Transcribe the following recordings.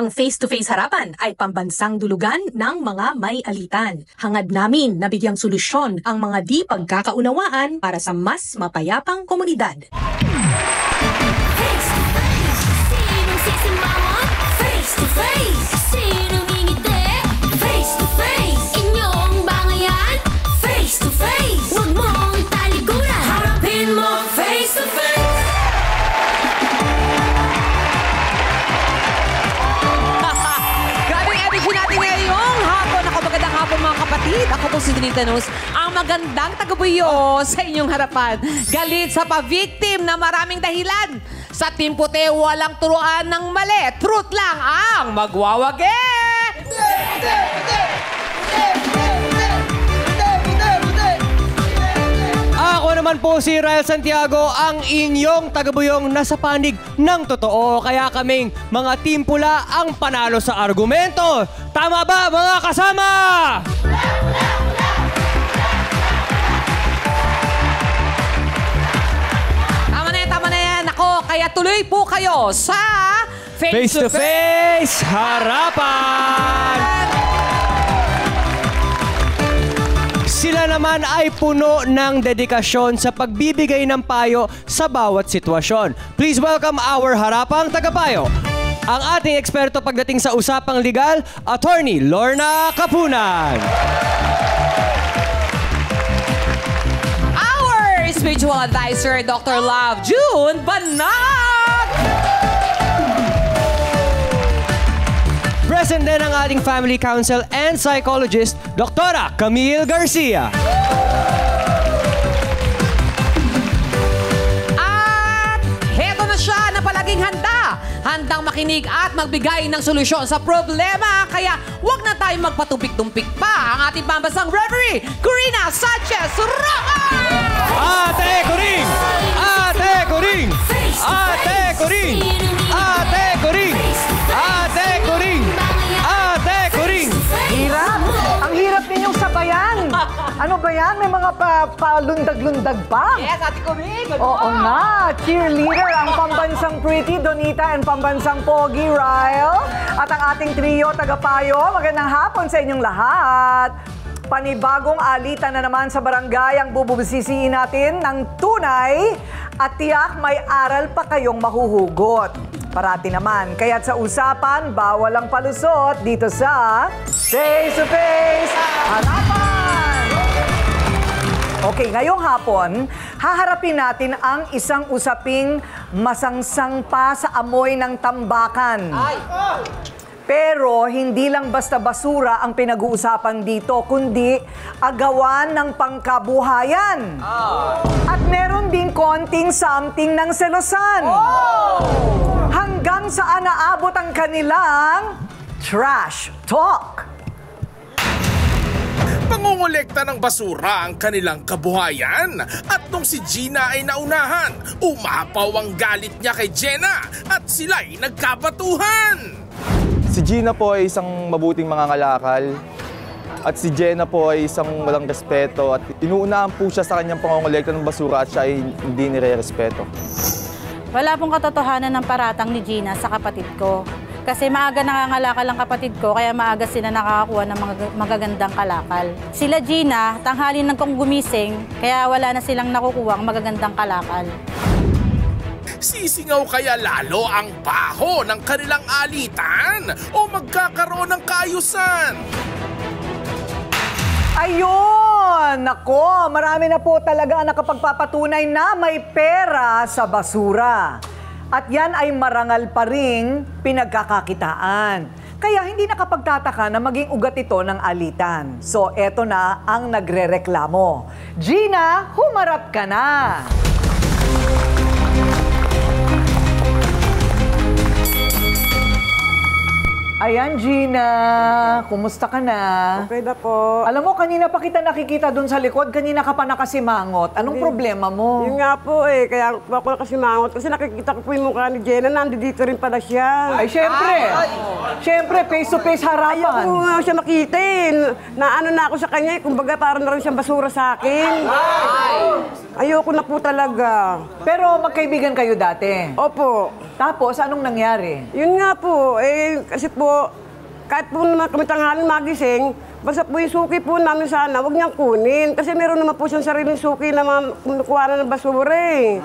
Ang face-to-face harapan ay pambansang dulugan ng mga may alitan. Hangad namin na bigyang solusyon ang mga di pagkakaunawaan para sa mas mapayapang komunidad. Face-to-face, sinong sisimawat? Face-to-face, sinong ngingiti? Face-to-face, inyong bangayan? Face-to-face, huwag mong talikuran, harapin mo face-to-face. Mga kapatid, ako po si Donita Nus, ang magandang tagabuyo sa inyong harapan. Galit sa pa-victim na maraming dahilan. Sa Team Puti, walang turuan ng mali. Truth lang ang magwawagi! Ako naman po si Ryle Santiago, ang inyong tagabuyong nasa panig ng totoo. Kaya kaming mga Team Pula ang panalo sa argumento. Tama ba mga kasama? Tama na yan. Ako, kaya tuloy po kayo sa Face-to-face harapan! Sila naman ay puno ng dedikasyon sa pagbibigay ng payo sa bawat sitwasyon. Please welcome our harapang tagapayo, ang ating eksperto pagdating sa usapang legal, Attorney Lorna Kapunan. Our spiritual advisor, Dr. Love June Banag! Present din ang ating family counsel and psychologist, Dr. Camille Garcia. At heto na siya na palaging handa. Handang makinig at magbigay ng solusyon sa problema. Kaya huwag na tayong magpatumpik-tumpik pa. Ang ating pambansang referee, Corina Sanchez Roca! Ate Coring! Ate Coring! Ate Coring! Ate Coring! Ate Coring! Ate Coring! Hirap! Ang hirap ninyong sabayan! Ano ba yan? May mga palundag-lundag pa? Yes, Ate Coring! Oo nga! Cheerleader ang pambansang Pretty, Donita, and pambansang Pogi, Ryle. At ang ating trio, tagapayo. Magandang hapon sa inyong lahat. Panibagong alitan na naman sa barangay ang bububusisiin natin ng tunay at tiyak may aral pa kayong mahuhugot. Parati naman, kaya't sa usapan, bawal ang palusot dito sa Face to Face Harapan! Okay, ngayong hapon, haharapin natin ang isang usaping masangsang pa sa amoy ng tambakan. Pero hindi lang basta basura ang pinag-uusapan dito, kundi agawan ng pangkabuhayan. At meron din konting something ng selosan. Hanggang saan naabot ang kanilang trash talk. Pangungulekta ng basura ang kanilang kabuhayan. At nung si Gina ay naunahan, umapaw ang galit niya kay Jenna at sila'y nagkabatuhan. Si Gina po ay isang mabuting mangangalakal at si Jenna po ay isang walang respeto at inuunahan po siya sa kanyang pangongolekta ng basura at siya ay hindi nire-respeto. Wala pong katotohanan ng paratang ni Gina sa kapatid ko. Kasi maaga nangangalakal ang kapatid ko, kaya maaga sila nakakakuha ng mga magagandang kalakal. Sila Gina, tanghali nang kong gumising, kaya wala na silang nakukuha ang magagandang kalakal. Sisingaw kaya lalo ang baho ng kanilang alitan o magkakaroon ng kaayusan? Ayun! Nako, marami na po talaga ang nakapagpapatunay na may pera sa basura. At yan ay marangal pa ring pinagkakakitaan. Kaya hindi nakapagtataka na maging ugat ito ng alitan. So, eto na ang nagrereklamo. Gina, humarap ka na! Ayan, Gina. Kumusta ka na? Okay na po. Alam mo, kanina pa kita nakikita doon sa likod. Kanina ka pa nakasimangot. Anong problema mo? Yun nga po eh. Kaya ako nakasimangot. Kasi nakikita ko po yung mukha ni Jenna. Nandito rin pala siya. Ay, syempre. Syempre, face-to-face harapan. Ayoko nga siya makita eh. Naano na ako sa kanya. Kumbaga, parang na rin siyang basura sa akin. Ayoko na po talaga. Pero magkaibigan kayo dati? Opo. Tapos, anong nangyari? Yun nga po, kasi po, kahit po naman kami tanghaling magising, basta po yung suki po namin sana, huwag niyang kunin. Kasi meron naman po siyang sariling suki na kukuha ng basura eh.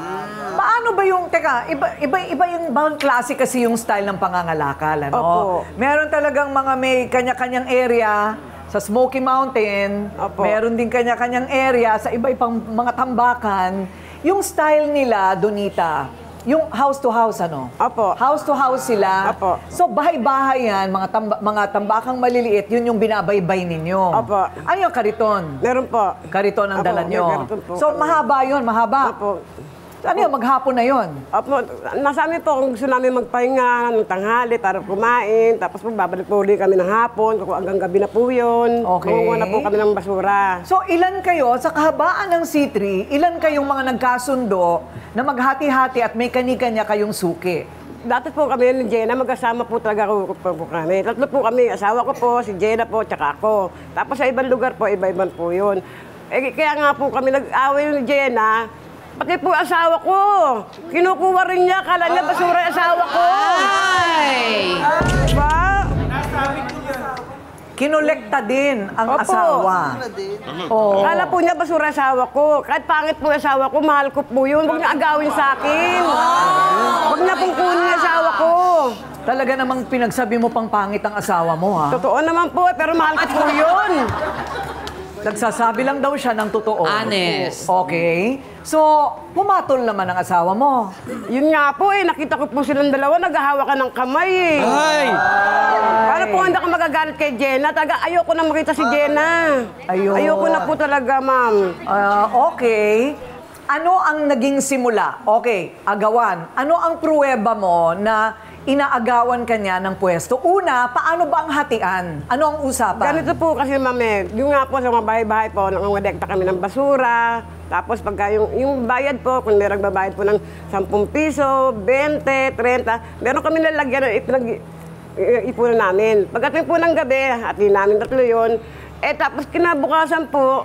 Paano ba yung, teka, iba yung bawang klase kasi yung style ng pangangalakal, ano? Opo. Meron talagang mga may kanya-kanyang area sa Smoky Mountain. Opo. Meron din kanya-kanyang area sa iba-ibang mga tambakan. Yung style nila, Donita, yung house to house, ano? Opo. House to house sila. Opo. So, bahay-bahay yan, mga tambakang maliliit, yun yung binabaybay ninyo. Opo. Ano yung kariton? Meron po. Kariton ang Opo, dala may nyo. kariton po. So, mahaba yun, mahaba. Opo. Ano yun, maghapon na yun? Opo, nasa amin po kung gusto namin magpahinga ng tanghali para kumain, tapos po babalik po ulit kami ng hapon, hanggang gabi na po yun. Okay. Kumuha na po kami ng basura. So, ilan kayo, sa kahabaan ng C3, ilan kayong mga nagkasundo na maghati-hati at may kani-kanya kayong suki? Dati po kami ni Jenna, magkasama po talaga po kami. Tatlo po kami, asawa ko po, si Jenna po, tsaka ako. Tapos sa ibang lugar po, iba-iban po yun. Kaya nga po kami nag-away ni Jenna, pati po asawa ko. Kinukuha rin niya, kala niya basura yung asawa ko. Ay! Diba? Kinolekta din ang Opo. asawa. Oo. Kala po niya basura asawa ko. Kahit pangit po yung asawa ko, mahal ko po yun. Huwag niya agawin sa akin. Huwag niya pong kunin yung asawa ko. Talaga namang pinagsabi mo pang pangit ang asawa mo, ha? Totoo naman po, pero mahal ko po yun. Nagsasabi lang daw siya ng totoo. Honest. Okay. So, pumatol naman ang asawa mo. Yun nga po nakita ko po silang dalawa, naghahawakan ng kamay eh. Ay! Paano po hindi ako magagalit kay Jenna? Ayoko na makita si Jenna. Ayoko na po talaga, ma'am. Okay. Ano ang naging simula? Okay, agawan. Ano ang pruweba mo na inaagawan ka niya ng pwesto? Una, paano ba ang hatian? Ano ang usapan? Ganito po kasi, ma'am, yung nga po sa mga bahay-bahay po, nangangadekta kami ng basura. Tapos pagka yung bayad po, kung meron babayad po ng 10 piso, 20, 30, meron kami nalagyan ng ipunan namin. Pagdating po ng gabi, hati namin tatlo yun. Tapos kinabukasan po,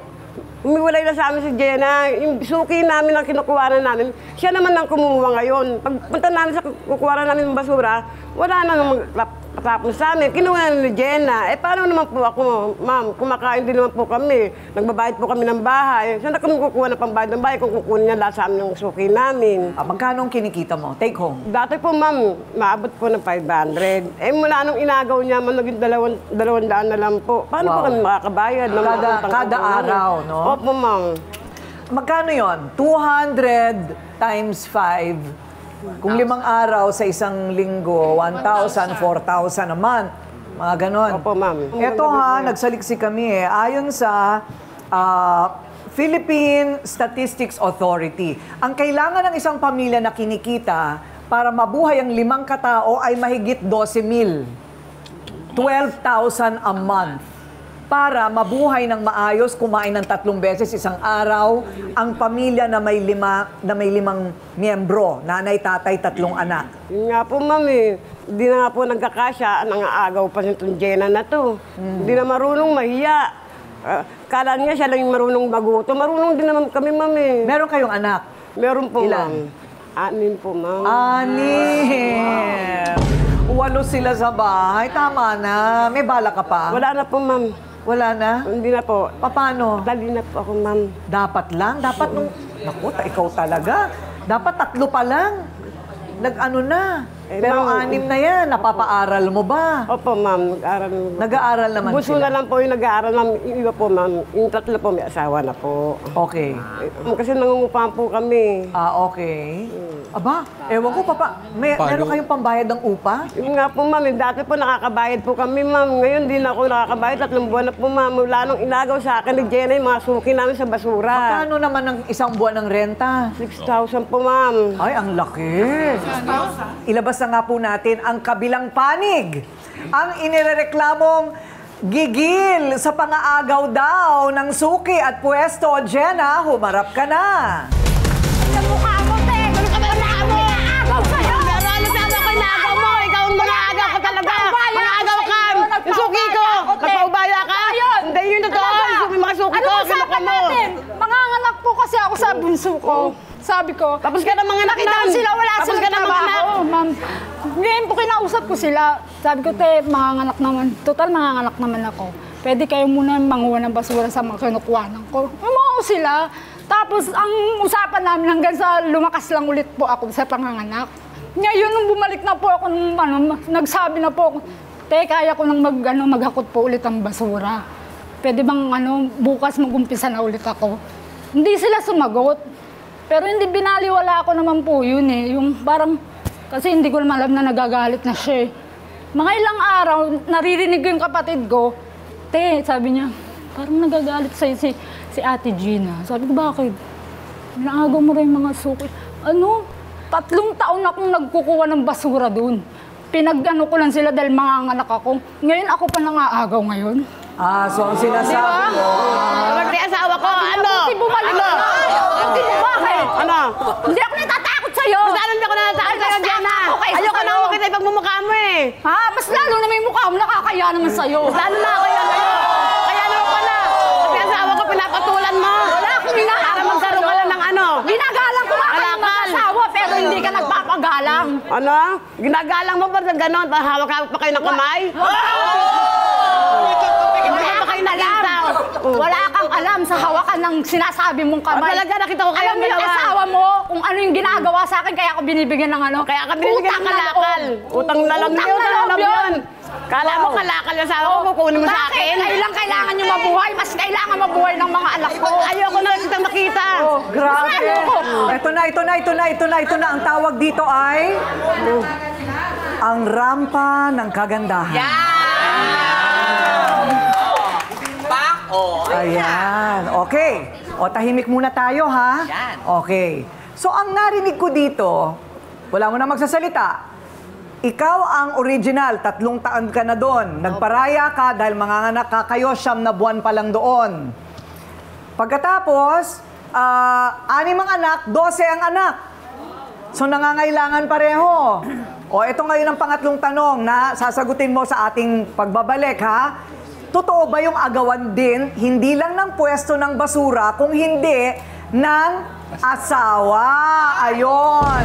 humiwalay na sa amin si Jenna. Yung suki namin na kinukuha na namin, siya naman ang kumuha ngayon. Pagpunta namin sa kukuha na namin ng basura, wala na magtapos sa amin. Kinuha na ni Jenna. Paano naman po ako, ma'am? Kumakain din naman po kami. Nagbabayad po kami ng bahay. Saan na kami kukuha ng pambayad ng bahay kung kukunin niya lahat sa amin ng suki namin? Magkano ang kinikita mo? Take home. Dati po, ma'am, maabot po ng 500. Mula nung inagaw niya, ma'am, naging 200 na lang po. Paano po kami makakabayad? Kada araw, no? Opo, ma'am. Magkano yon? 200 times 5. Kung 5 araw sa isang linggo, 1,000, 4,000 a month. Mga ganon. Opo, ma'am. Ito ha, nagsaliksi kami eh. Ayon sa Philippine Statistics Authority, ang kailangan ng isang pamilya na kinikita para mabuhay ang 5 katao ay mahigit 12,000. 12,000 a month. Para mabuhay ng maayos, kumain ng 3 beses isang araw, ang pamilya na may 5 miyembro, nanay, tatay, 3 anak. Yun nga po, ma'am eh. Hindi na nga po nagkakasya, nangaagaw pa itong Jenna na to. Hindi na marunong, mahiya. Kala niya siya lang yung marunong maguto. Marunong din naman kami, ma'am eh. Meron kayong anak? Meron po, Ilan? ma'am. 6 po, ma'am. 6. 8 sila sa bahay. Tama na. May bala ka pa? Wala na po, ma'am. Wala na? Hindi na po. Paano? Dali na po ako, ma'am. Dapat lang? Dapat nung... Naku, ikaw talaga. Dapat 3 pa lang. Nag-ano na. Pero ma'am, 6 na yan. Napapaaral mo ba? Opo, ma'am. Nag-aaral mo. Nag-aaral naman Bunso sila. na lang po yung nag-aaral, ma'am. Yung iba po, ma'am. Yung 3 po, may asawa na po. Okay. Kasi nangungupahan po kami. Okay. Aba, ewan ko, Papa. Meron kayong pambayad ng upa? Yung nga po, ma'am. Dati po nakakabayad po kami, ma'am. Ngayon, di na ako nakakabayad. 3 buwan na po, ma'am. Mula nung inagaw sa akin ni Jenna, yung mga suki namin sa basura. Magkano naman ang isang buwan ng renta? 6,000 po, ma'am. Ay, ang laki. Ilabas na nga po natin ang kabilang panig. Ang inirereklamong gigil sa pangaagaw daw ng suki at pwesto. Jenna, humarap ka na. Sa mukha mo, te! Ganun ka ba inaagaw sa'yo? Pero ano sabi ko inaagaw mo? Ikaw ang mga-agaw ka talaga! Mga-agaw ka! Yung suki ko! Nagpaubaya ka! Hindi yun totoo! Yung mga suki ko! Ano usapan natin? Manganganak po kasi ako sa bunso ko. Sa sabi ko. Tapos ka na mga anak nakita ko nun. sila, wala Tapos silang ka na mga trabaho, anak. ma'am. Ngayon po kinausap ko sila. Sabi ko, te, manganganak naman. Total, manganganak naman ako. Pwede kayo muna manguha ng basura sa mga kinukuhanan ko. Umuha sila. Tapos, ang usapan namin hanggang sa lumakas lang ulit po ako sa panganganak. Ngayon, nung bumalik na po ako, nagsabi na po ako, te, kaya ko nang maghakot po ulit ang basura. Pwede bang bukas mag-umpisa na ulit ako? Hindi sila sumagot. Pero hindi binaliwala ko naman po yun eh. Yung parang, kasi hindi ko naman alam na nagagalit na siya eh. Mga ilang araw, naririnig ko yung kapatid ko, te, sabi niya, parang nagagalit sa'yo si Ate Gina. Sabi ko, bakit? Inaagaw mo rin mga suki. 3 taon akong nagkukuha ng basura dun. Pinag-ano ko lang sila dahil manganganak ako. Ngayon ako pa nangaagaw ngayon. So ang sinasabi mo... Kapag asawa ko, Hindi bumalik na. Hindi mo bakit? Ano? Hindi ako natatakot sa'yo. Mas lalo hindi ako natatakot sa'yo, Jenna. Ayoko na ako kita ipagmumukha mo eh. Ha? Mas lalo na may mukha mo, nakakaya naman sa'yo. Mas lalo na ako yan. Kaya naman pala. Kasi asawa ko, pinapatulan mo. Wala akong ginagawa. Para magkaroon ka lang ng ano. Ginagalang ko nga kayo mag-asawa, pero hindi ka nagpapagalang. Ano? Ginagalang mo ba na gano'n? Hawak-hawak pa kayo ng kamay? Wala kang alam sa hawakan ng sinasabi mong kamay. Talaga, nakita ko kayo alam mo yung dalawa. asawa mo, kung ano yung ginagawa sa akin, kaya ako binibigyan ng ano. Kaya ka binibigyan ng kalakal. Utang na lang yun. Kala mo kalakal yung asawa ko, kukunin mo sa akin. Kailangan nyo mabuhay. Mas kailangan mabuhay ng mga anak ko. Ayoko na kita makita. Grabe. Ito na. Ang tawag dito ay... ang rampa ng kagandahan. Ayan. Okay. Tahimik muna tayo, ha? Okay. So, ang narinig ko dito, wala mo na magsasalita. Ikaw ang original, 3 taon ka na doon. Nagparaya ka dahil manganganak ka kayo, 9 na buwan pa lang doon. Pagkatapos, 6 ang anak, 12 ang anak. So, nangangailangan pareho. Ito ngayon ang pangatlong tanong na sasagutin mo sa ating pagbabalik, ha? Totoo ba yung agawan din, hindi lang ng pwesto ng basura, kung hindi ng asawa? Ayon.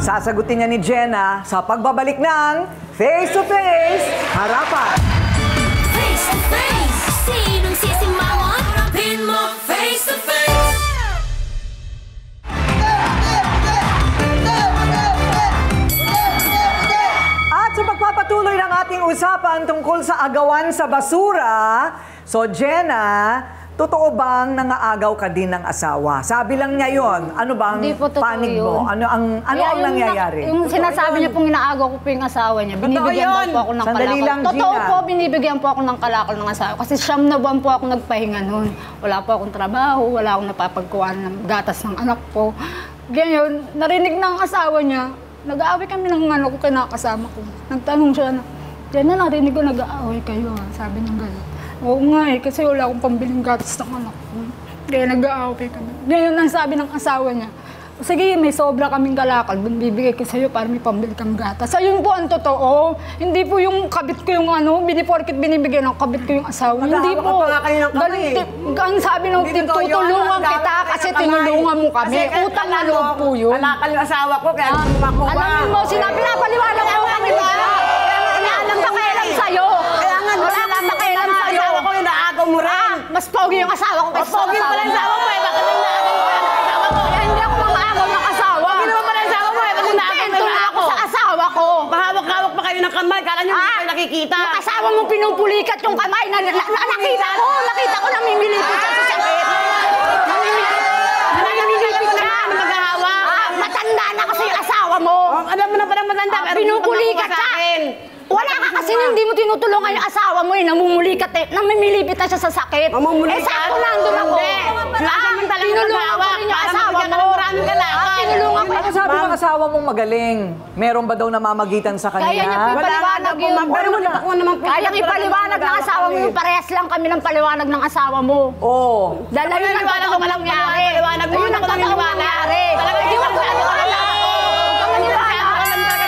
Sasagutin niya ni Jenna sa pagbabalik ng Face to Face Harapan. Face to face, sinong sisimangon? Harapin mo face to face. At sa pagpapatuloy ng ating usapan tungkol sa agawan sa basura, so Jenna, totoo bang nangaagaw ka din ng asawa? Sabi lang niya yon. Ano bang Hindi po totoo panig mo? yun. Ano ang nangyayari? Yung sinasabi niya pong inaagaw ko po yung asawa niya, binibigyan daw po ako ng Sandali kalakal. lang, Totoo Gina. po, binibigyan po ako ng kalakal ng asawa. Kasi 9 na buwan po ako nagpahinga noon. Wala po akong trabaho, wala akong napapagkuhan ng gatas ng anak ko. Ganyan, narinig ng asawa niya, nag-aaway kami ng ko, kinakasama ko. Nagtanong siya na, Jenna, narinig ko nag-aaway kayo. Sabi niya gano'n. Oo nga kasi wala akong pambiling gatas ng anak ko. Kaya nag-aaway kami. Ngayon ang sabi ng asawa niya, sige, may sobra kaming kalakal, bibigay ko sa'yo para may pambili kang gatas. Ayun po ang totoo. Hindi po yung kabit ko yung biniporkit binibigyan ng kabit ko yung asawa. Hindi po. pa nga kayo ng kamay. Ang sabi ng tutulungan kita kasi tinulungan mo kami. Utang na loob po yun. Kalakal yung asawa ko, kaya makuha. Alam mo, sinabi na paliwanag mo kami ba? Wala nang pakialam sa'yo. Kaya nga, Wala nang pakialam sa'yo. asawa ko, inaagaw mo rin. Mas pogi yung asawa ko kaysa sa Pogi pala yung asawa mo eh, bakit yung inaagaw mo yung asawa ko? Kaya hindi ako mamaagaw ng asawa. Hindi naman pala yung asawa mo eh, bakit inaagaw mo Ito yung na asawa ako ko? sa asawa ko. Pahawak-hawak pa kayo ng kamay, kala nyo hindi kayo nakikita. Yung asawa mong pinupulikat yung kamay. Nakita ko namimilipit siya sa sakit. Namimilipit siya. Maghahawak. Matanda na kasi yung asawa mo. Alam mo na parang matanda, pero Pinupulikat siya. Wala ka kasi hindi mo tinutulungan yung asawa mo eh. Namumulikat eh. Namimilipit na siya sa sakit. Mamumulikat? Eh, sakto nandun ako. Tinulungan ko rin yung asawa mo. Tinulungan ko. Ano sabi ng asawa mong magaling? Meron ba daw namamagitan sa kanya? Kaya niya po ipaliwanag yun. Pero wala. Kaya niya ipaliwanag ng asawa mo yung parehas lang kami ng paliwanag ng asawa mo. Oo. Dahil ayun ang totoong nangyari. Paliwanag mo, Ayun ang ako totoong nangyari. Talaga, Hindi ko hindi maniwala.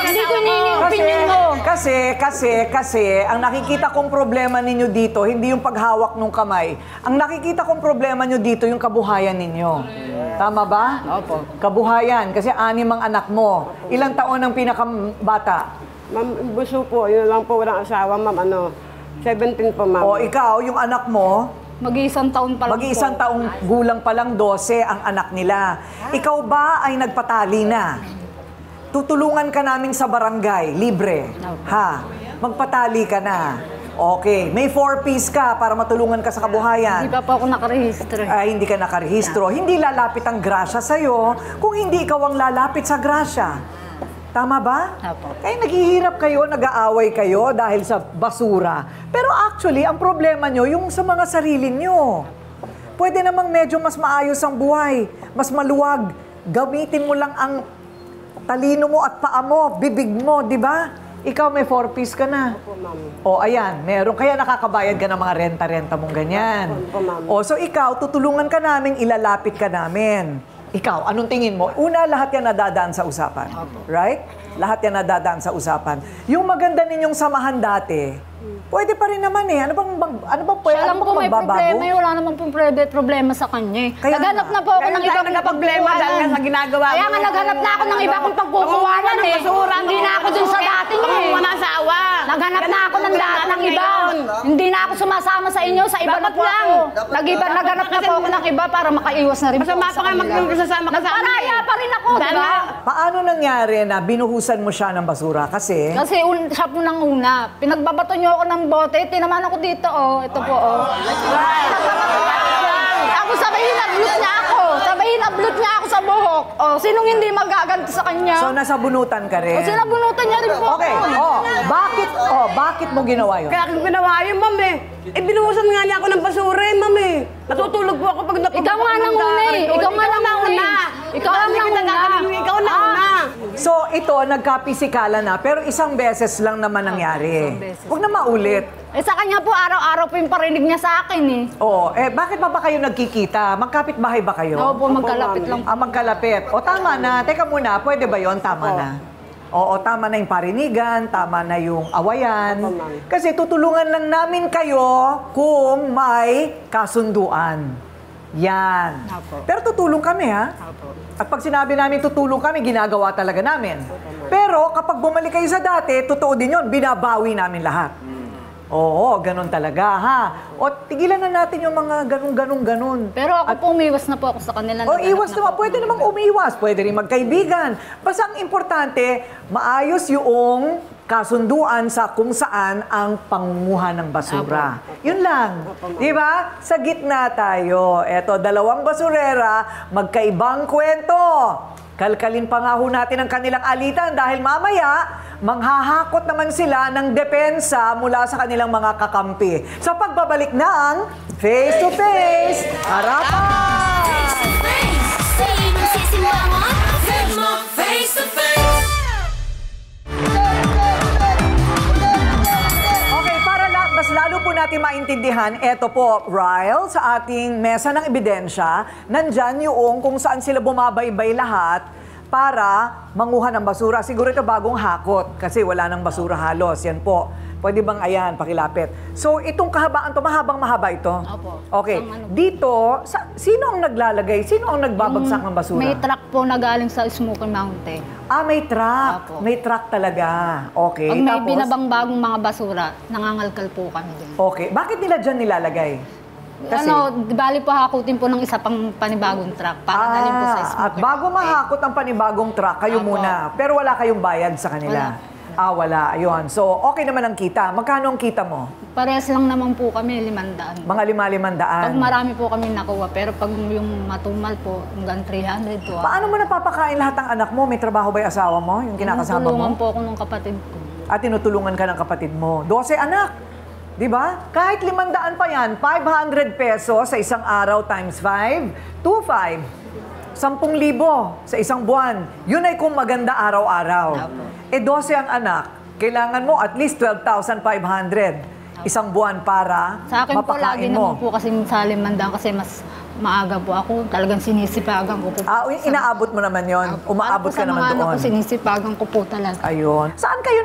Hindi ko hinihingi opinion mo. Kasi, ang nakikita kong problema ninyo dito, hindi yung paghawak ng kamay. Ang nakikita kong problema nyo dito, yung kabuhayan ninyo. Tama ba? Opo. Kabuhayan, kasi 6 ang anak mo. Ilang taon ang pinakabata? Ma'am, buso po. Yun lang po, walang asawa, ma'am. 17 po, ma'am. O ikaw, yung anak mo, Mag-iisang taon pa lang mag-iisang po. taong gulang pa lang, 12 ang anak nila. Ikaw ba ay nagpatali na? Tutulungan ka namin sa barangay, libre. Ha? Magpatali ka na. Okay. May 4-piece ka para matulungan ka sa kabuhayan. Hindi pa po ako nakarehistro. Ay, hindi ka nakarehistro. Hindi lalapit ang grasya sa'yo kung hindi ikaw ang lalapit sa grasya. Tama ba? Opo. Kaya naghihirap kayo, nag-aaway kayo dahil sa basura. Pero actually, ang problema nyo, yung sa mga sarili nyo. Pwede namang medyo mas maayos ang buhay, mas maluwag. Gamitin mo lang ang talino mo at paa mo, bibig mo, di ba? Ikaw may 4-piece ka na. Opo, ma'am. O, ayan, meron. Kaya nakakabayad ka ng mga renta-renta mong ganyan. Opo, ma'am. O, so ikaw, tutulungan ka namin, ilalapit ka namin. Ikaw, anong tingin mo? Una, lahat yan nadadaan sa usapan. Right? Lahat yan nadadaan sa usapan. Yung maganda ninyong samahan dati, pwede pa rin naman eh. Ano bang pwede? Siya lang Ano po bang may magbabago? problema, wala namang pong problema sa kanya. Kaya Naghanap nga. na po ako Kaya ng tayo ibang nagka-problema dahil nga sa ginagawa mo. Kaya nga naghanap na ako ng iba kong pagkukuhanan eh. Hindi na ako dun sa dati eh. Pangunguha ng asawa. Naghanap na ako ng dati ng iba. Hindi na ako sumasama sa inyo, sa iba na po ako. Naghanap na po ako ng iba para makaiwas na rin po Masama ako pa nga magsasama ka sa amin. Nagparaya pa rin ako, di ba? Paano nangyari na binuhusan mo siya ng basura? Kasi Siya po nang una. Pinagbabato niyo ako ng bote, tinaman ako dito, oh. Ito po, oh. Ako sabay hinablot niya ako. Sabay hinablot niya ako sa buhok. Oh, sinong hindi magaganti sa kanya? so nasabunutan ka rin. O sinabunutan niya rin po Okay. ako. Bakit mo ginawa yun? Kaya kung ginawa yun, ma'am eh. Binuhusan nga niya ako ng basura eh, ma'am eh. Natutulog po ako pag napagod Ikaw nga nang una eh. Ikaw nga nang una. Ikaw ang nang una. Ikaw na una. So ito, nagkapisikala na, pero isang beses lang naman nangyari. Huwag na maulit. Eh sa kanya po, araw-araw po yung parinig niya sa akin eh. Oo, bakit ba kayo nagkikita? Magkapit-bahay ba kayo? Oo po, magkalapit lang. Magkalapit. O tama na, teka muna, pwede ba yon? Tama na. Oo, tama na yung parinigan, tama na yung awayan. Kasi tutulungan lang namin kayo kung may kasunduan. Yan. Pero tutulong kami, ha? At pag sinabi namin tutulong kami, ginagawa talaga namin. Pero kapag bumalik kayo sa dati, totoo din yun, binabawi namin lahat. Oo, ganun talaga, ha? O, tigilan na natin yung mga ganun. Pero ako po, umiwas na po ako sa kanila. O, Naghanap iwas na naman. po Pwede ako. namang umiwas. Pwede rin magkaibigan. Basta ang importante, maayos yung kasunduan sa kung saan ang pangunguha ng basura. Yun lang. Di ba? Sa gitna tayo. Eto, 2 basurera, magkaibang kwento. Kalkalin pa nga ho natin ang kanilang alitan dahil mamaya, manghahakot naman sila ng depensa mula sa kanilang mga kakampi. Sa pagbabalik ng Face to Face, harapan! Face to face, sinong sisimangon? Pin mo face to face. Okay, para mas lalo po natin maintindihan, eto po, Ryle, sa ating mesa ng ebidensya, nandyan yung kung saan sila bumabaybay lahat para manguha ng basura. Siguro ito bagong hakot kasi wala ng basura halos. Yan po. Pwede bang ayan, pakilapit. So, itong kahabaan to, mahaba ito? Opo. Okay. Dito, sino ang naglalagay? Sino ang nagbabagsak ng basura? May truck po na galing sa Smoky Mountain. May truck. Opo. May truck talaga. Okay. Pag may Tapos? binabangbagong mga basura, nangangalkal po kami din. Okay. Bakit nila dyan nilalagay? Kasi, Bali po hakutin po ng isa pang panibagong truck para dalhin po sa Smoky at bago Mountain. mahakot ang panibagong truck, kayo Opo. muna. Pero wala kayong bayad sa kanila. Wala. Ayun. So, okay naman ang kita. Magkano ang kita mo? Parehas lang naman po kami, 500. Mga 500. Pag marami po kami nakuha, pero pag yung matumal po, hanggang 300 po. Paano mo napapakain lahat ng anak mo? May trabaho ba yung asawa mo? Yung kinakasama Tinutulungan mo? po ako ng kapatid ko. At tinutulungan ka ng kapatid mo. 12 anak. Di ba? Kahit 500 pa yan, 500 pesos sa isang araw times 5, 2,500. 10,000 sa isang buwan. Yun ay kung maganda araw-araw. 12 ang anak. Kailangan mo at least 12,500 isang buwan para Sa akin po, lagi mapakain mo. naman po kasi sa limandang kasi mas maaga po ako. Talagang sinisipagan ko po. Inaabot mo naman yon. Umaabot ka naman doon. Sa mga anak ko, sinisipagan ko po talaga. Ayun. Saan kayo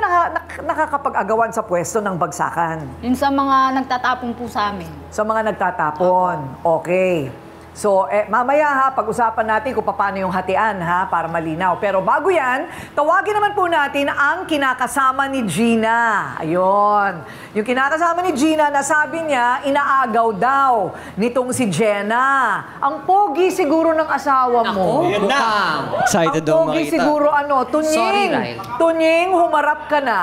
nakakapag-agawan sa pwesto ng bagsakan? Yun sa mga nagtatapon po sa amin. Sa mga nagtatapon. Okay. So, mamaya ha, pag-usapan natin kung paano yung hatian ha, para malinaw. Pero bago yan, tawagin naman po natin ang kinakasama ni Gina. Ayun. Yung kinakasama ni Gina, nasabi niya, inaagaw daw nitong si Jenna. Ang pogi siguro ng asawa mo. Yan na. Excited daw Ang pogi makita. siguro Tunying. Sorry, Ryle. Tunying, humarap ka na.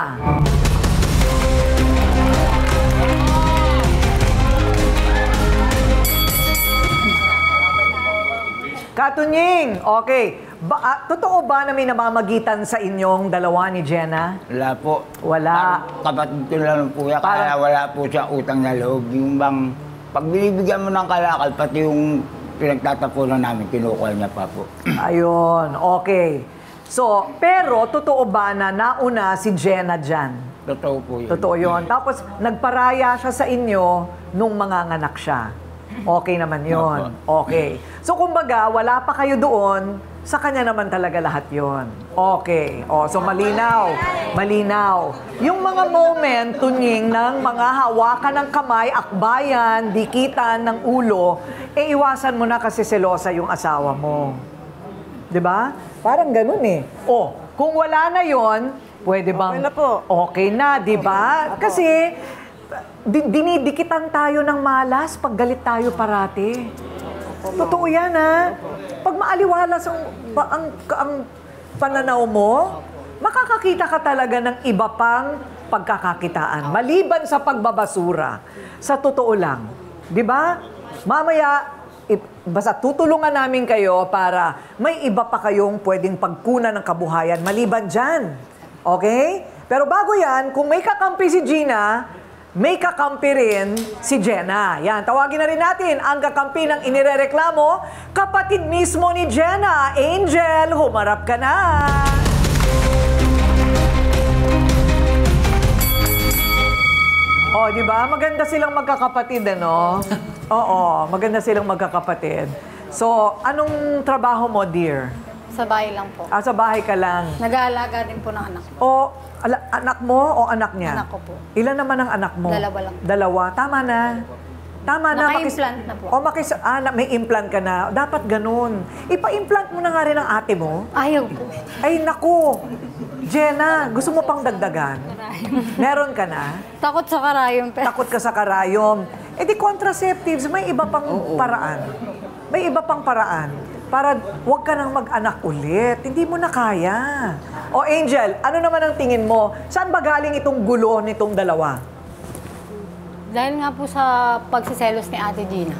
Katunying, okay. Totoo ba na may namamagitan sa inyong dalawa ni Jenna? Wala po. Wala. Kapatid ko lang po yan, kaya wala po siya utang na loob. Yung bang, pag binibigyan mo ng kalakal, pati yung pinagtatapunan namin, kinukuha niya pa po. Ayun, okay. So, pero totoo ba na nauna si Jenna dyan? Totoo po yun. Totoo yun. Tapos, nagparaya siya sa inyo nung manganganak siya. Okay naman yun. Okay. So, kumbaga, wala pa kayo doon, sa kanya naman talaga lahat yun. Okay. So, malinaw. Malinaw. Yung mga moment, Tunying, ng mga hawakan ng kamay, akbayan, dikitan ng ulo, iwasan mo na kasi selosa yung asawa mo. 'Di ba? Parang ganun eh. Kung wala na yon, pwede bang... Okay na po. Okay na, 'di ba? Kasi dinidikitan tayo ng malas pag galit tayo parati. Totoo yan, ha? Pag maaliwalas ang pananaw mo, makakakita ka talaga ng iba pang pagkakakitaan. Maliban sa pagbabasura. Sa totoo lang. 'Di ba? Mamaya, basta tutulungan namin kayo para may iba pa kayong pwedeng pagkunan ng kabuhayan maliban dyan. Okay? Pero bago yan, kung may kakampi si Gina, may kakampi rin si Jenna. Yan, tawagin na rin natin ang kakampi ng inirereklamo, kapatid mismo ni Jenna. Angel, humarap ka na! Di ba? Maganda silang magkakapatid, ano? Oo, maganda silang magkakapatid. So, anong trabaho mo, dear? Sa bahay lang po. Sa bahay ka lang. Nag-aalaga din po ng anak ko. Anak mo o anak niya? Anak ko po. Ilan naman ang anak mo? Dalawa lang. Dalawa. Tama na. Tama na. Naka-implant na po. May implant ka na. Dapat ganun. Ipa-implant mo na nga rin ang ate mo. Ayaw po. Ay, naku. Jenna, gusto mo pang dagdagan? Meron ka na? Takot sa karayom. Takot ka sa karayom. Di contraceptives, may iba pang paraan. May iba pang paraan. Para huwag ka nang mag-anak ulit. Hindi mo na kaya. Angel, ano naman ang tingin mo? Saan ba galing itong gulo nitong dalawa? Dahil nga po sa pagsiselos ni Ate Gina.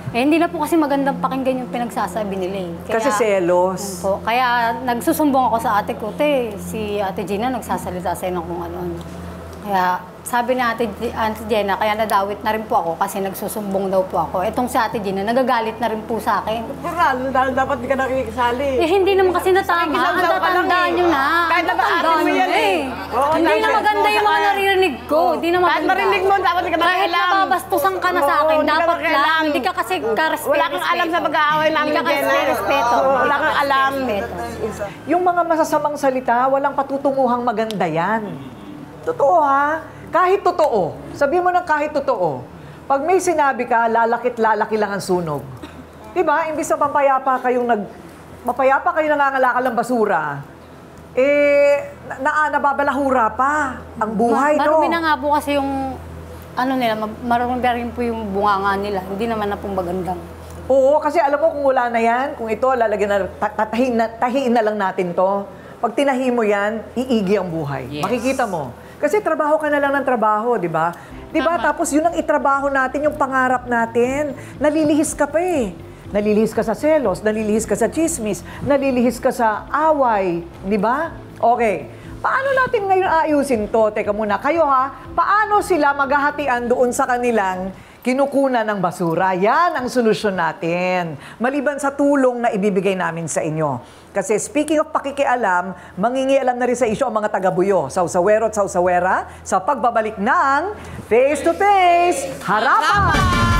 Hindi na po kasi magandang pakinggan yung pinagsasabi nila eh. Kasi selos. Po, kaya nagsusumbong ako sa ate ko, si Ate Gina nagsasalita sa inyo kung ano-ano. Kaya sabi ni Ate Gina, kaya nadawit na rin po ako kasi nagsusumbong daw po ako. Etong si Ate Gina, nagagalit na rin po sa akin. Dahil dapat di ka nakikisali. Hindi naman kasi natama. Ang tatandaan nyo na. Kahit nabaati mo yan eh. Hindi na maganda yung mga naririnig ko. Hindi na maganda. Kahit marinig mo, dapat di ka nakialam. Kahit nababastusan ka na sa akin, dapat lang. Hindi ka kasi ka-respeto. Wala kang alam sa pag-aaway namin. Hindi ka kasi respeto. Wala kang alam. Yung mga masasamang salita, walang patutunguhang maganda yan. Totoo ha? Kahit totoo. Sabi mo ng kahit totoo. Pag may sinabi ka, lalakit-lalaki lang ang sunog. Diba? Imbis na mapayapa kayo nangangalakal ng basura, nababalahura pa ang buhay, no? Marumi na nga po kasi yung, marumi rin po yung bunganga nila. Hindi naman na pong magandang. Oo, kasi alam mo kung wala na yan, kung ito, lalagyan na, tahiin na lang natin to. Pag tinahi mo yan, iigi ang buhay. Yes. Makikita mo. Kasi trabaho ka na lang ng trabaho, di ba? Di ba? Tapos yun ang itrabaho natin, yung pangarap natin. Nalilihis ka pa eh. Nalilihis ka sa selos, nalilihis ka sa chismis, nalilihis ka sa away, di ba? Okay. Paano natin ngayon aayusin to? Teka muna, kayo ha, paano sila maghahatian doon sa kanilang kinukunan ng basura? Yan ang solusyon natin. Maliban sa tulong na ibibigay namin sa inyo. Kasi speaking of pakikialam, mangingialam na rin sa isyo ang mga taga-Buyo, Sausawero at Sausawera, sa pagbabalik ng Face to Face, Harapan!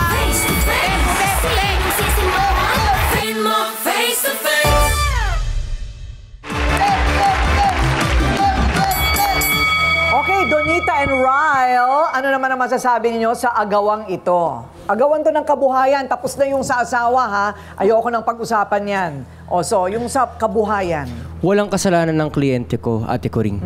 Face to Face! Sinong sisimangon? Pin mo face to face. Okay, Donita and Ryle, ano naman ang masasabi ninyo sa agawang ito? Agawan to ng kabuhayan, tapos na yung sa asawa ha. Ayoko nang pag-usapan yan. O so, yung sa kabuhayan. Walang kasalanan ng kliyente ko, Ate Coring.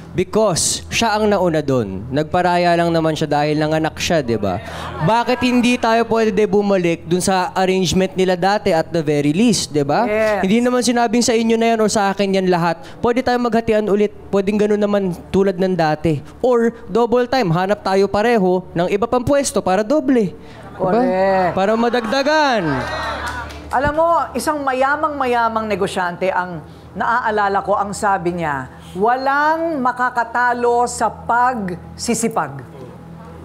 Because siya ang nauna doon. Nagparaya lang naman siya dahil nanganak siya, di ba? Bakit hindi tayo pwede bumalik dun sa arrangement nila dati at the very least, di ba? Yes. Hindi naman sinabing sa inyo na yan o sa akin yan lahat. Pwede tayo maghatian ulit. Pwedeng ganun naman tulad ng dati. Or double time, hanap tayo pareho ng iba pang pwesto para doble. Correct. Para madagdagan. Alam mo, isang mayamang negosyante ang naaalala ko, ang sabi niya, walang makakatalo sa pagsisipag.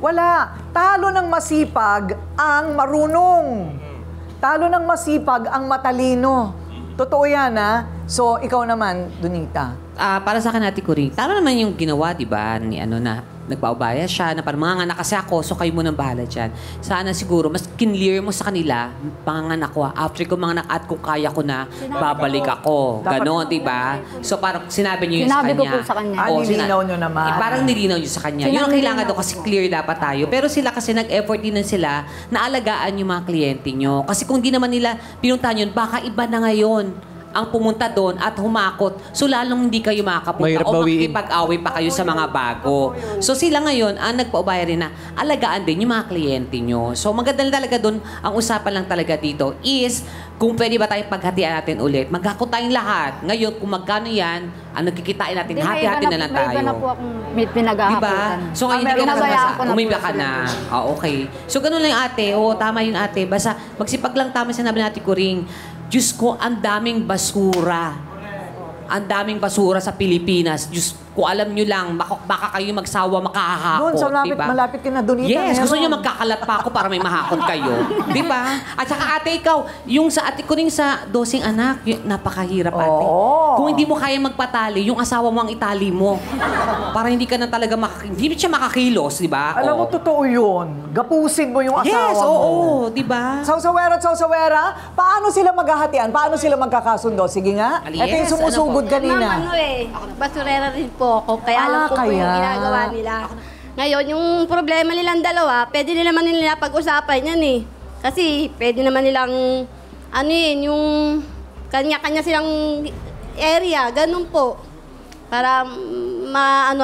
Wala. Talo ng masipag ang marunong. Talo ng masipag ang matalino. Totoo yan, ha? So, ikaw naman, Donita. Para sa akin, Ate Coring, tama naman yung ginawa, di ba, ni nagpaubaya siya, na parang mga anak kasi ako, so kayo munang bahala dyan. Sana siguro, mas kinlear mo sa kanila, panganak ko, after ko mga anak at kung kaya ko na, babalik ako. Ganon, di ba? So parang sinabi niyo yun sa kanya. Sinabi ko po sa kanya. Nilinaw nyo naman. Parang nilinaw niyo sa kanya. Yun ang kailangan daw kasi clear dapat tayo. Pero sila kasi nag-effort din sila na alagaan yung mga kliyente nyo. Kasi kung di naman nila pinuntahan yun, baka iba na ngayon ang pumunta doon at humakot. So, lalong hindi kayo makakapunta Mahirap o bawiin. makikipag-away pa kayo sa mga bago. So, sila ngayon, ang nagpaubaya rin na alagaan din yung mga kliyente nyo. So, maganda talaga doon, ang usapan lang talaga dito is, kung pwede ba tayong paghatian natin ulit, maghakot tayong lahat. Ngayon, kung magkano yan, ang nagkikitain natin, hati-hati na lang tayo. May iba na po akong pinaghahapotan. Diba? So, ngayon, hindi ka Pinabayaan ko na po umiba ka sila. na. Okay. So, ganun lang ate. Oo, tama yun ate. Basta, magsipag lang tama sinabi natin Coring. Diyos ko, ang daming basura. Ang daming basura sa Pilipinas. Diyos ko, alam nyo lang, baka kayo magsawa makahahakot. Doon, sa diba? malapit ka na, Donita. Yes, gusto meron. nyo magkakalat pa ako para may mahakot kayo. Di ba? At saka ate, ikaw, yung sa ate ko rin sa dosing anak, napakahirap ate. Oo. Kung hindi mo kaya magpatali, yung asawa mo ang itali mo. Para hindi ka na talaga hindi siya makakilos, di ba? Alam mo, totoo yun. Gapusin mo yung asawa Yes, mo. oo, di ba? Sausawera at sausawera, paano sila maghahatian? Paano sila magkakasundo? Sige nga. Yes, Ito yung sumusugod kanina. Ma'am, basurera rin po ako. Kaya alam ko po yung ginagawa nila. Ngayon, yung problema nilang dalawa, pwede din naman nila pag-usapan yan eh. Kasi pwede naman nilang, yung kanya-kanya silang area, ganun po. Para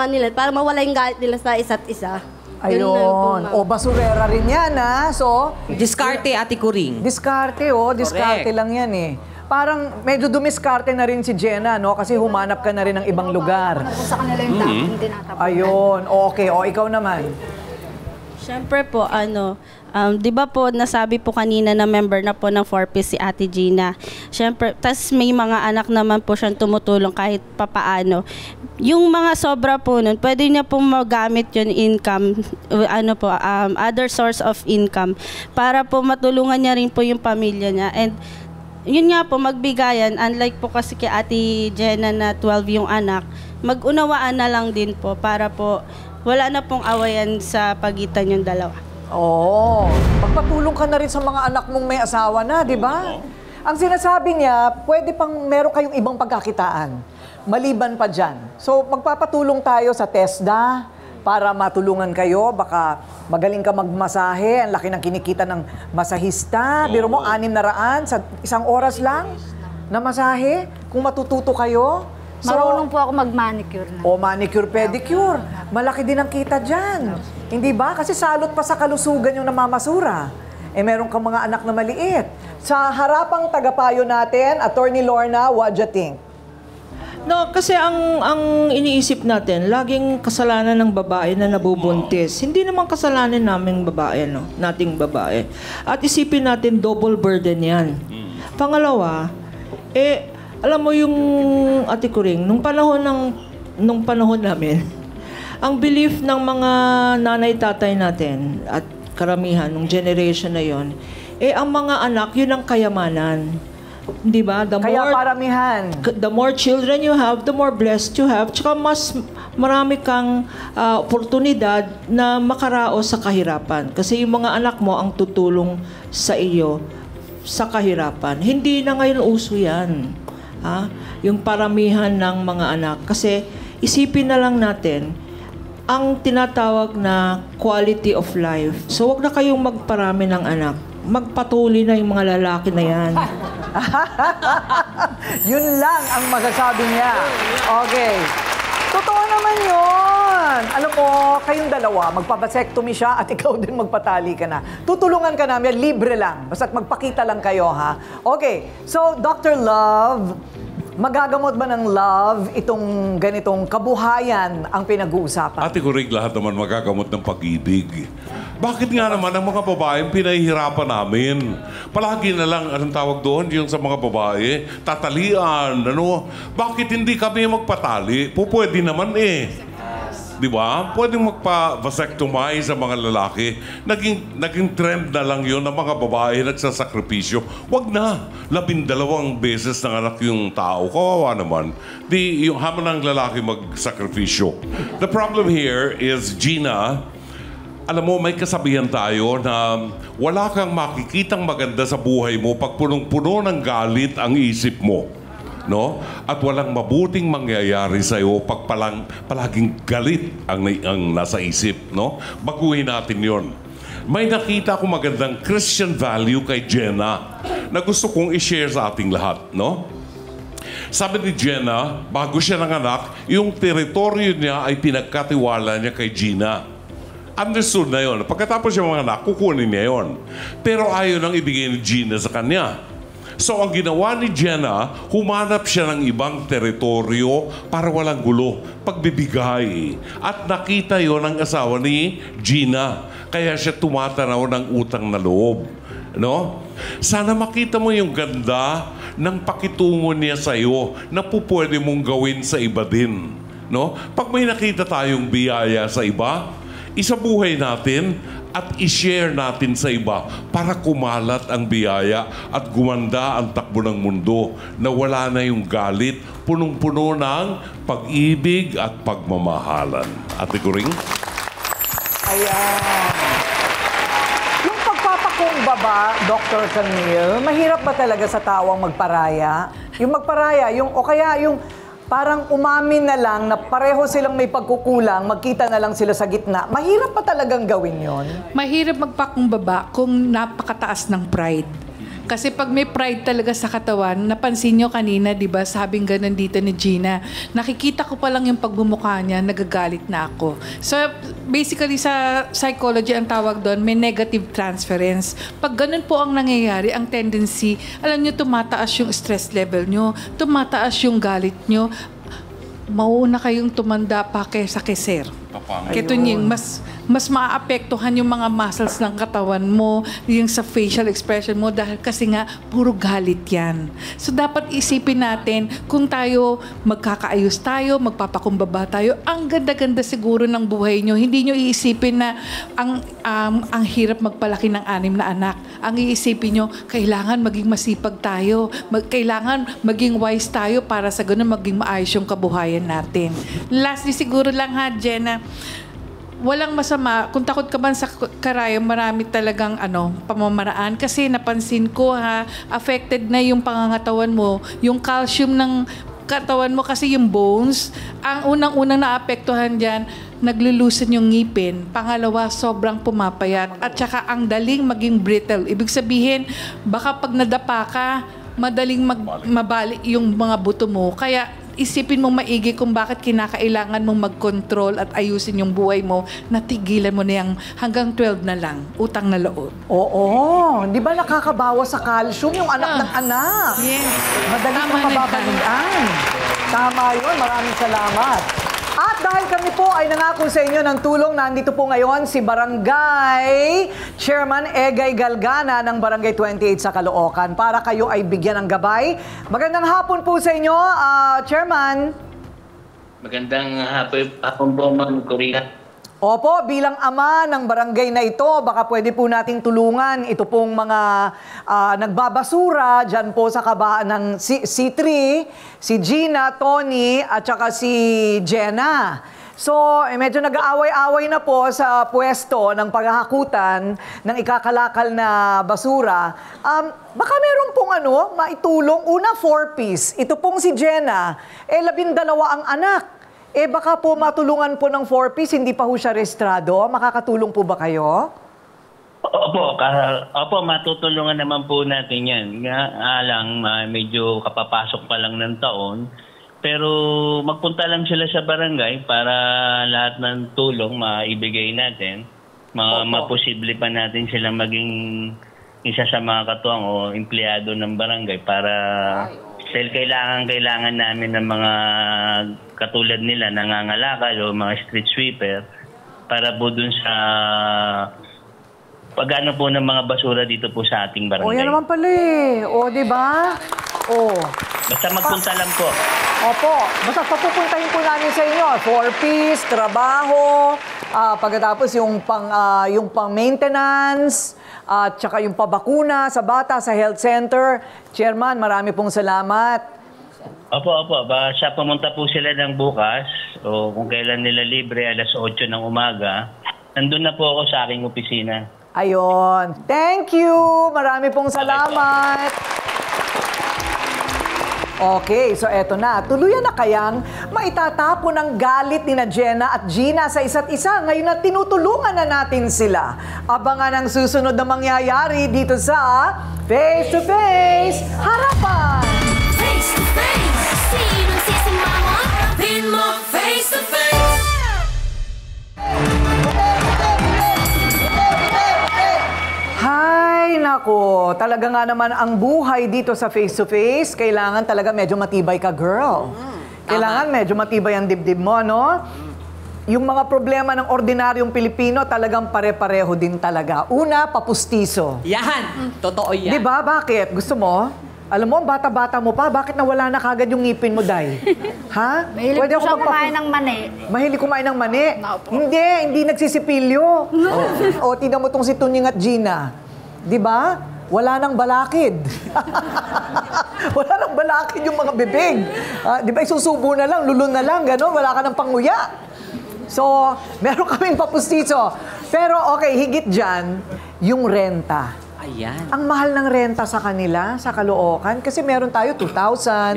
nila, para mawala yung galit nila sa isa't isa. Ganun na po, Ayun. ma'am. O, basurera rin yan, ha? So, Diskarte, Ate Coring. diskarte, diskarte lang yan, eh. Parang medyo dumiskarte na rin si Jenna, no? Kasi humanap ka na rin ng ibang lugar. Sa kanila yung dating tinatapan. Ayun. Okay. O, ikaw naman. Siyempre po, di ba po, nasabi po kanina na member na po ng 4P si Ate Gina. Siyempre, tas may mga anak naman po siyang tumutulong kahit papaano. Yung mga sobra po nun, pwede niya po magamit yung income, other source of income, para po matulungan niya rin po yung pamilya niya. And yun nga po, magbigayan, unlike po kasi kay Ate Jenna na 12 yung anak, mag-unawaan na lang din po para po wala na pong awayan sa pagitan yung dalawa. Oo. Pagpatulong ka na rin sa mga anak mong may asawa na, di ba? Ang sinasabi niya, pwede pang meron kayong ibang pagkakitaan. Maliban pa dyan. So, magpapatulong tayo sa TESDA para matulungan kayo. Baka magaling ka magmasahe. Ang laki ng kinikita ng masahista. Biro mo, 600 sa isang oras lang na masahe. Kung matututo kayo. So, Marunong po ako mag-manicure na. o manicure, pedicure. Malaki din ang kita dyan. Hindi ba? Kasi salot pa sa kalusugan yung namamasura. Meron kang mga anak na maliit. Sa harapang tagapayo natin, Attorney Lorna, what do you think? No, kasi ang iniisip natin, laging kasalanan ng babae na nabubuntis. Hindi naman kasalanan naming babae, no? Nating babae. At isipin natin, double burden yan. Pangalawa, alam mo yung Ate Coring, nung panahon namin, ang belief ng mga nanay-tatay natin at karamihan, nung generation na yon, ang mga anak, yun ang kayamanan. Di ba? Kaya paramihan. The more children you have, the more blessed you have. Tsaka mas marami kang oportunidad na makaraos sa kahirapan. Kasi yung mga anak mo ang tutulong sa iyo sa kahirapan. Hindi na ngayon uso yan. Yung paramihan ng mga anak. Kasi isipin na lang natin, ang tinatawag na quality of life. So wag na kayong magparami ng anak. Magpatuloy na yung mga lalaki na yan. Yun lang ang masasabi niya. Okay. Totoo naman yun. Alam mo, kayong dalawa, magpapasektomy siya at ikaw din magpatali ka na. Tutulungan ka namin, libre lang. Basta't magpakita lang kayo, ha? Okay. So, Dr. Love, magagamot ba ng love itong ganitong kabuhayan ang pinag-uusapan? Ate Kurig, lahat naman magagamot ng pag-ibig. Bakit nga naman ang mga babaeng pinahihirapan namin? Palagi na lang, anong tawag doon, yung sa mga babae, tatalian, ano? Bakit hindi kami magpatali? Pwede naman eh. Di ba? Pwedeng magpa-vasectomy sa mga lalaki. Naging trend na lang yun ng mga babae nagsasakripisyo. Wag na. 12 beses ng anak yung tao. Kawawa naman. Yung hamon ng lalaki magsakripisyo. The problem here is, Gina, alam mo, may kasabihan tayo na wala kang makikitang maganda sa buhay mo pag punong-puno ng galit ang isip mo. No? At walang mabuting mangyayari sa iyo pag palaging galit ang nasa isip, no? Baguhin natin 'yon. May nakita ko magandang Christian value kay Jenna na gusto kong i-share sa ating lahat, no? Sabi ni Jenna, bago siya nanganak, yung teritoryo niya ay pinagkatiwala niya kay Gina. Understood na 'yon. Pagkatapos siya manganak, kukunin niya 'yon. Pero ayaw nang ibigay ni Gina sa kanya. So, ang ginawa ni Jenna, humanap siya ng ibang teritoryo para walang gulo, pagbibigay. At nakita yon ng asawa ni Gina. Kaya siya tumatanaw ng utang na loob. No? Sana makita mo yung ganda ng pakitungo niya sa iyo na pupwede mong gawin sa iba din. No? Pag may nakita tayong biyaya sa iba, isabuhay natin at i-share natin sa iba para kumalat ang biyaya at gumanda ang takbo ng mundo na wala na yung galit, punong-puno ng pag-ibig at pagmamahalan. Ate Kuring? Ayan. Yung pagpapakumbaba, Dr. Camille, mahirap ba talaga sa tawang magparaya? Yung magparaya, o kaya yung parang umamin na lang na pareho silang may pagkukulang, magkita na lang sila sa gitna. Mahirap pa talagang gawin yon? Mahirap magpakumbaba kung napakataas ng pride. Kasi pag may pride talaga sa katawan, napansin nyo kanina, di ba, sabing ganun dito ni Gina, nakikita ko pa lang yung pagbumukha niya, nagagalit na ako. So, basically sa psychology, ang tawag doon, may negative transference. Pag ganun po ang nangyayari, ang tendency, alam nyo, tumataas yung stress level nyo, tumataas yung galit nyo, mauuna kayong tumanda pa kaysa keser. Kito yung mas maaapektuhan yung mga muscles ng katawan mo, yung sa facial expression mo, dahil kasi nga, puro galit yan. So, dapat isipin natin, kung tayo, magkakaayos tayo, magpapakumbaba tayo, ang ganda-ganda siguro ng buhay nyo. Hindi nyo iisipin na ang hirap magpalaki ng 6 na anak. Ang iisipin nyo, kailangan maging masipag tayo, kailangan maging wise tayo para sa ganun maging maayos yung kabuhayan natin. Lastly, siguro lang ha, Jenna, walang masama. Kung takot ka man sa karayom, marami talagang pamamaraan. Kasi napansin ko affected na yung pangangatawan mo, yung calcium ng katawan mo kasi yung bones. Ang unang-unang naapektuhan dyan, naglulusan yung ngipin. Pangalawa, sobrang pumapayat. At saka ang daling maging brittle. Ibig sabihin, baka pag nadapa ka, madaling mabali yung mga buto mo. Kaya isipin mong maigi kung bakit kinakailangan mong mag-control at ayusin yung buhay mo, natigilan mo na yung hanggang 12 na lang, utang na loob. Oo. Di ba nakakabawas sa calcium yung anak ng anak? Yes. Madaling makababalian. Tama yun. Maraming salamat. At dahil kami po ay nangako sa inyo ng tulong, nandito po ngayon si Barangay Chairman Egay Galgana ng Barangay 28 sa Caloocan para kayo ay bigyan ng gabay. Magandang hapon po sa inyo, Chairman. Magandang hapon po, Ma'am Korea. Opo, bilang ama ng barangay na ito, baka pwede po nating tulungan ito pong mga nagbabasura dyan po sa kabaan ng C3, si Gina, Tony, at saka si Jenna. So, medyo nag-aaway-away na po sa pwesto ng paghahakutan ng ikakalakal na basura. Baka meron pong maitulong. Una, 4-piece. Ito pong si Jenna, 12 ang anak. Baka po matulungan po ng 4-piece, hindi pa ho siya rehistrado. Makakatulong po ba kayo? Opo, matutulungan naman po natin yan. Medyo kapapasok pa lang ng taon. Pero magpunta lang sila sa barangay para lahat ng tulong maibigay natin. Maposible pa natin sila maging isa sa mga katuwang o empleyado ng barangay para dahil kailangan namin ng mga katulad nila, nangangalakal o mga street sweeper para po dun sa pag-ano po ng mga basura dito po sa ating barangay. Yan naman pala di ba? Basta magpunta lang po. Opo, basta papupuntahin po namin sa inyo. 4-piece, trabaho, pagkatapos yung pang-maintenance, at saka yung pabakuna sa bata sa health center. Chairman, marami pong salamat. Opo. Basta pumunta po sila ng bukas o kung kailan nila libre, alas 8 ng umaga. Nandun na po ako sa aking opisina. Ayun. Thank you. Marami pong salamat. Okay, so eto na. Tuluyan na kayang maitatapon ang galit ni Jenna at Gina sa isa't isa ngayon na tinutulungan na natin sila. Abangan ang susunod na mangyayari dito sa Face to Face Harapan! Face to Face! Sinong sisimango? Harapin mo face to face! Hay, nako. Talaga nga naman ang buhay dito sa face-to-face, kailangan talaga medyo matibay ka, girl. Kailangan medyo matibay ang dibdib mo, no? Yung mga problema ng ordinaryong Pilipino, talagang pare-pareho din talaga. Una, papustiso. Yan! Totoo yan. Di ba? Bakit? Gusto mo? Alam mo, bata-bata mo pa, bakit nawala na kagad yung ngipin mo, Day? Ha? Mahilig ko siya kumain ng mani. Mahilig kumain ng mani? Hindi nagsisipilyo. Tingnan mo tong si Tunying at Gina. Di ba? Wala nang balakid. Wala nang balakid yung mga bibig. Di ba, isusubo na lang, lulun na lang, gano'n, wala ka ng panguya. So, meron kaming papustiso. Pero okay, higit dyan, yung renta. Ayan. Ang mahal ng renta sa kanila, sa Caloocan, kasi meron tayo 2,000.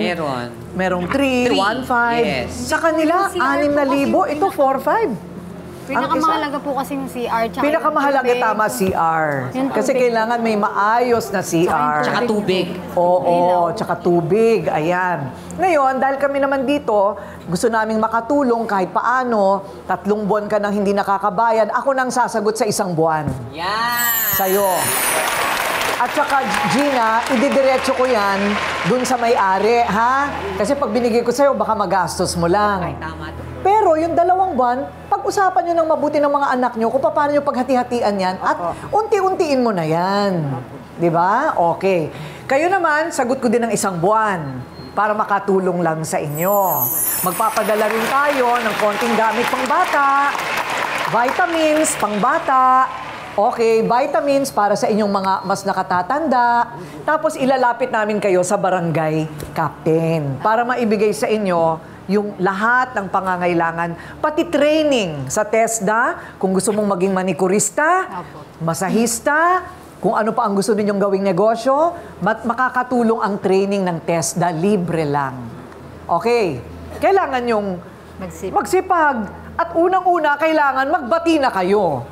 Merong 3, 1,500. Yes. Sa kanila, 6,000. Ito, 4,500. Pinakamahalaga po kasi yung CR. Pinakamahalaga tama CR. Kasi kailangan may maayos na CR. Tsaka tubig. Oo, tsaka tubig. Ayan. Ngayon, dahil kami naman dito, gusto naming makatulong kahit paano, 3 buwan ka nang hindi nakakabayad, ako nang sasagot sa 1 buwan. Yan! Sa'yo. At saka, Gina, ididiretso ko yan dun sa may-ari, ha? Kasi pag binigay ko sa'yo, baka magastos mo lang. Ay, tama. Pero yung 2 buwan, pag-usapan nyo ng mabuti ng mga anak nyo kung paano nyo paghati-hatian yan at unti-untiin mo na yan. Di ba? Okay. Kayo naman, sagot ko din ng 1 buwan para makatulong lang sa inyo. Magpapadala rin tayo ng konting gamit pang bata, vitamins pang bata, okay, vitamins para sa inyong mga mas nakatatanda. Tapos ilalapit namin kayo sa barangay captain para maibigay sa inyo yung lahat ng pangangailangan, pati training sa TESDA, kung gusto mong maging manikurista, masahista, kung ano pa ang gusto ninyong gawing negosyo, makakatulong ang training ng TESDA, libre lang. Okay, kailangan yung magsipag. At unang-una, kailangan magbati na kayo.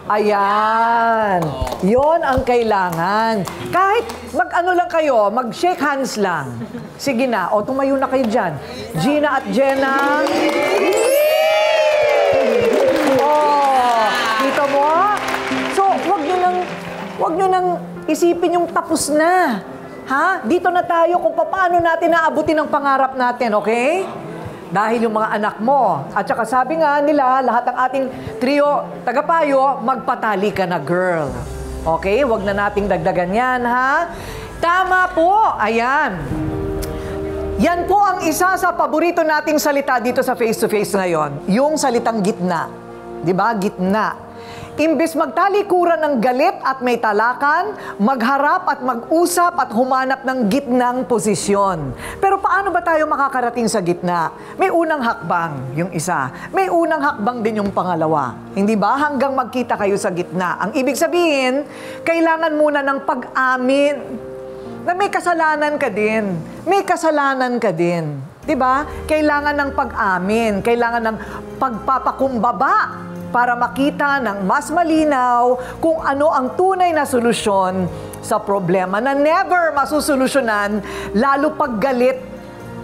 Ayan. Yon ang kailangan. Kahit mag-ano lang kayo, mag-shake hands lang. Sige na. Tumayo na kayo dyan. Gina at Jenna. Kita mo? So, wag nyo nang isipin yung tapos na. Ha? Dito na tayo kung paano natin naabutin ang pangarap natin, okay? Dahil yung mga anak mo. At saka sabi nga nila, lahat ng ating trio, tagapayo, magpatali ka na, girl. Okay? Huwag na nating dagdagan yan, ha? Tama po. Ayan. Yan po ang isa sa paborito nating salita dito sa face-to-face ngayon. Yung salitang gitna. Di ba? Gitna. Imbes magtalikuran ng galit at may talakan, magharap at mag-usap at humanap ng gitnang posisyon. Pero paano ba tayo makakarating sa gitna? May unang hakbang, yung isa. May unang hakbang din yung pangalawa. Hindi ba? Hanggang magkita kayo sa gitna. Ang ibig sabihin, kailangan muna ng pag-amin na may kasalanan ka din. May kasalanan ka din. Diba? Kailangan ng pag-amin. Kailangan ng pagpapakumbaba para makita ng mas malinaw kung ano ang tunay na solusyon sa problema na never masusolusyonan, lalo pag galit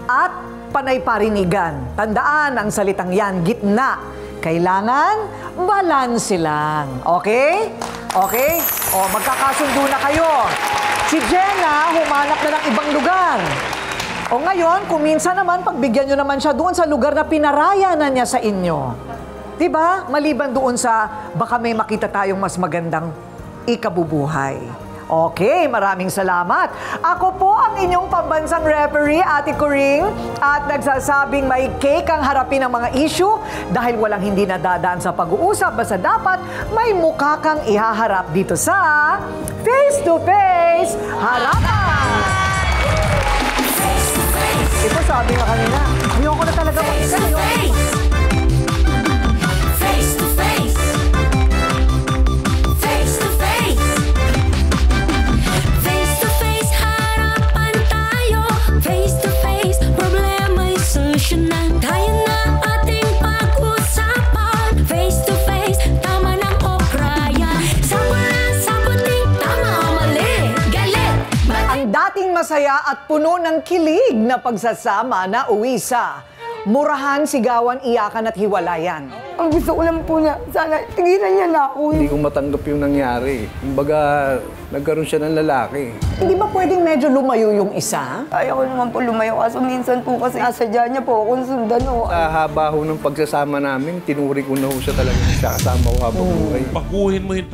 at panay parinigan. Tandaan ang salitang yan, gitna. Kailangan balanse lang. Okay? Okay? O, magkakasundo na kayo. Si Jenna, humanap na ng ibang lugar. O ngayon, kung minsan naman, pagbigyan nyo naman siya doon sa lugar na pinaraya na niya sa inyo. Diba? Maliban doon sa baka may makita tayong mas magandang ikabubuhay. Okay, maraming salamat. Ako po ang inyong pambansang referee, Ate Coring, at nagsasabing may cake ang harapin ng mga issue dahil walang hindi nadadaan sa pag-uusap. Basta dapat may mukha kang ihaharap dito sa Face to Face Harapan! Ito sabi nga kanina, ngayon ko na talaga makikayo. Face to face. Face to face. Face to face, harapan tayo. Face to face, problema'y solusyonan. Tayo na ating pag-usapan. Face to face, tama ng okraya. Sabulan, sabuting, tama o mali. Galit. Ang dating masaya at puno ng kilig na pagsasama na uwi sa murahan, sigawan, iyakan at hiwalayan. Ang gusto ko lang po niya, sana tigilan niya na ako. Hindi ko matanggap yung nangyari. Kumbaga, nagkaroon siya ng lalaki. Hindi ba pwedeng medyo lumayo yung isa? Ayaw ko naman po lumayo kaso minsan po kasi nasadya niya po akong sundan o. Sa haba ho ng pagsasama namin, tinuri ko na ho siya talaga. Kasama ko habang buhay. Baguhin mo yung